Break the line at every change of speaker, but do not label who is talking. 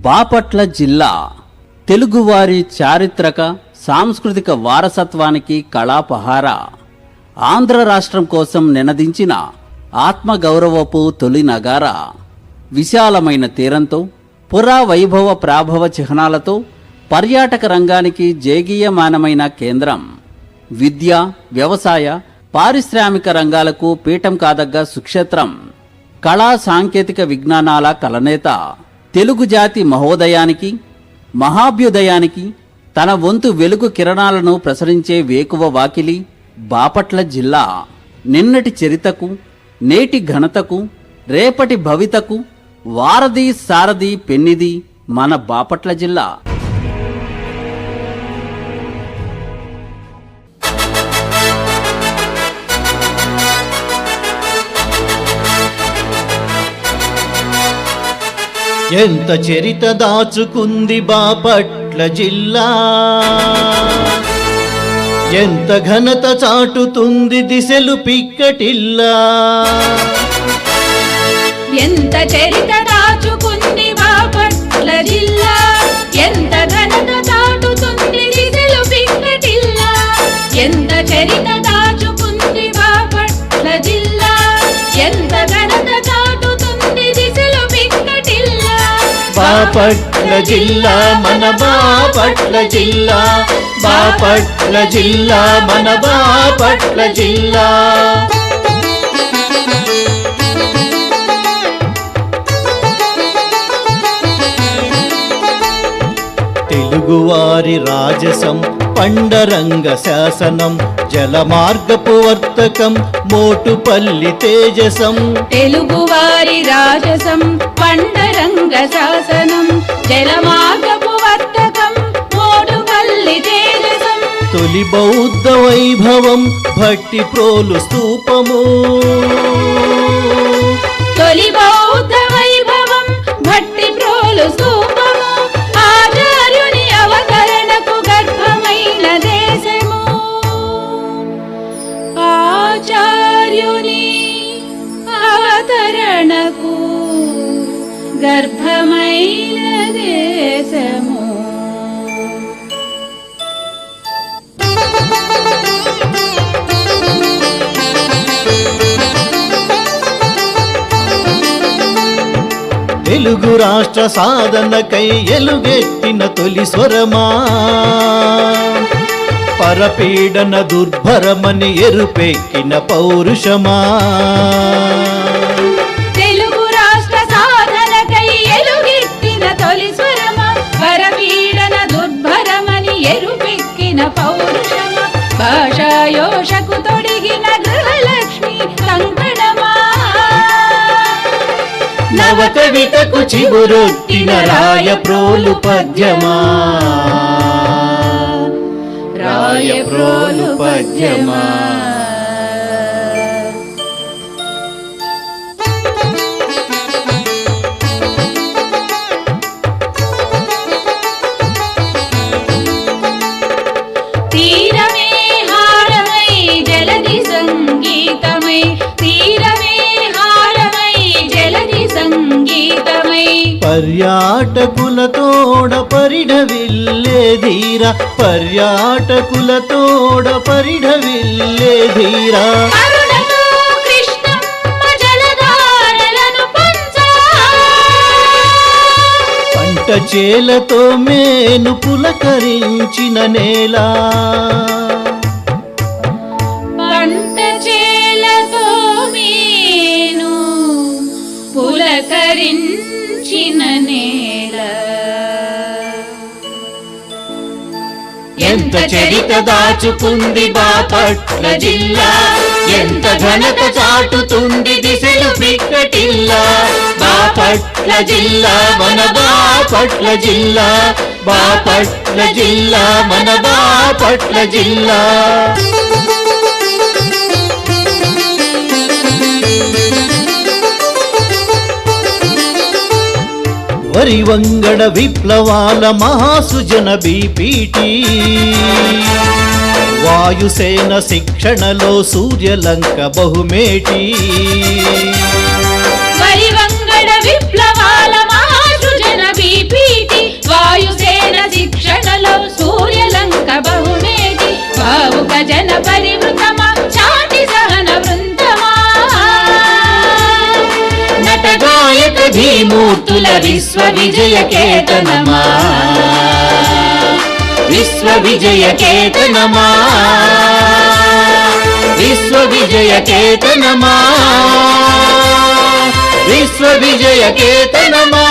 బాపట్ల జిల్లా తెలుగువారి చారిత్రక సాంస్కృతిక వారసత్వానికి కళాపహార. ఆంధ్ర రాష్ట్రం కోసం నినదించిన ఆత్మగౌరవపు తొలి నగార. విశాలమైన తీరంతో పురా వైభవ ప్రాభవ చిహ్నాలతో పర్యాటక రంగానికి జేగీయమానమైన కేంద్రం. విద్య, వ్యవసాయ, పారిశ్రామిక రంగాలకు పీఠం కాదగ్గ సుక్షేత్రం. కళా సాంకేతిక విజ్ఞానాల కలనేత. తెలుగు జాతి మహోదయానికి, మహాభ్యుదయానికి తన వంతు వెలుగు కిరణాలను ప్రసరించే వేకువ వాకిలి బాపట్ల జిల్లా. నిన్నటి చరితకు, నేటి ఘనతకు, రేపటి భవితకు వారధి సారథి పెన్నిది మన బాపట్ల జిల్లా.
ఎంత చరిత దాచుకుంది బాపట్ల జిల్లా, ఎంత ఘనత చాటుతుంది దిశలు పిక్కటిల్లా.
ఎంత చరిత దాచుకుంది బాపట్ల జిల్లా, ఎంత ఘనత చాటుతుంది దిశలు పిక్కటిల్లా. ఎంత చరిత దాచుకుంది బాపట్ల జిల్లా, ఎంత ఘనత చాటుతుంది దిశలు పిక్కటిల్లా.
బాపట్ల జిల్లా మన బాపట్ల జిల్లా, బాపట్ల జిల్లా మన బాపట్ల జిల్లా. తెలుగువారి రాజసం పండరంగ శాసనం, జలమార్గపు వర్తకం మోటుపల్లి తేజసం.
తెలుగువారి రాజసం పండరంగ శాసనం, జలమార్గపు వర్తకం మోటుపల్లి తేజసం.
తొలి బౌద్ధ వైభవం భట్టి ప్రోలు స్తూపము,
తొలి బౌద్ధ వైభవం భట్టి ప్రోలు స్తూపము. ఆచార్యుని అవతరణకు గర్భమైన దేశము, ఆచార్యుని అవతరణకు గర్భమైన దేశము.
తెలుగు రాష్ట్ర సాధనకై ఎలుగెత్తిన తొలి స్వరమా, పరపీడన దుర్భరమని ఎరుపెక్కిన పౌరుషమా.
తెలుగు రాష్ట్ర సాధనకై ఎలుగెత్తిన తొలి స్వరమా, పరపీడన దుర్భరమని ఎరుపెక్కిన పౌరుషమా. భాషాయోషకు తొడిగిన గృహలక్ష్మి కంకణమా,
నవ కవితకు చిగురొత్తిన రాయప్రోలు పద్యమా, రాయప్రోలు పద్యమా.
తీరమే హారమై జలది సంగీతమై, తీరమే హారమై జలది సంగీతమై.
పర్యాటకులతోడ పరిఢవిల్లే ధీర, పర్యాటకులతోడ పరిఢవిల్లే ధీర.
కరుణతో కృష్ణమ్మ జలధారలను పంచా,
పంట చేలతో మేను పులకరించిన నేల,
పంట చేలతో మీను పులకరించిన నేల.
ఎంత చరిత దాచుకుంది బాపట్ల జిల్లా, ఎంత ఘనత చాటుతుంది దిశలు పిక్కటిల్లా. బాపట్ల జిల్లా మన బాపట్ల జిల్లా, బాపట్ల జిల్లా మన బాపట్ల జిల్లా. వరి వంగడ విప్లవాల మహాసుజన బీపీటీ, వాయుసేన శిక్షణలో సూర్యలంక బహుమేటి.
వరి వంగడ విప్లవాల మహాసుజన బీపీటీ, భావుక జన పరివృతమా చాటి సహన వృందమా
నట గాయక ధీమూర్తుల విశ్వ విజయ కేతనమా విశ్వ విజయ కేతనమా విశ్వ విజయ కేతనమా విశ్వ విజయ కేతనమా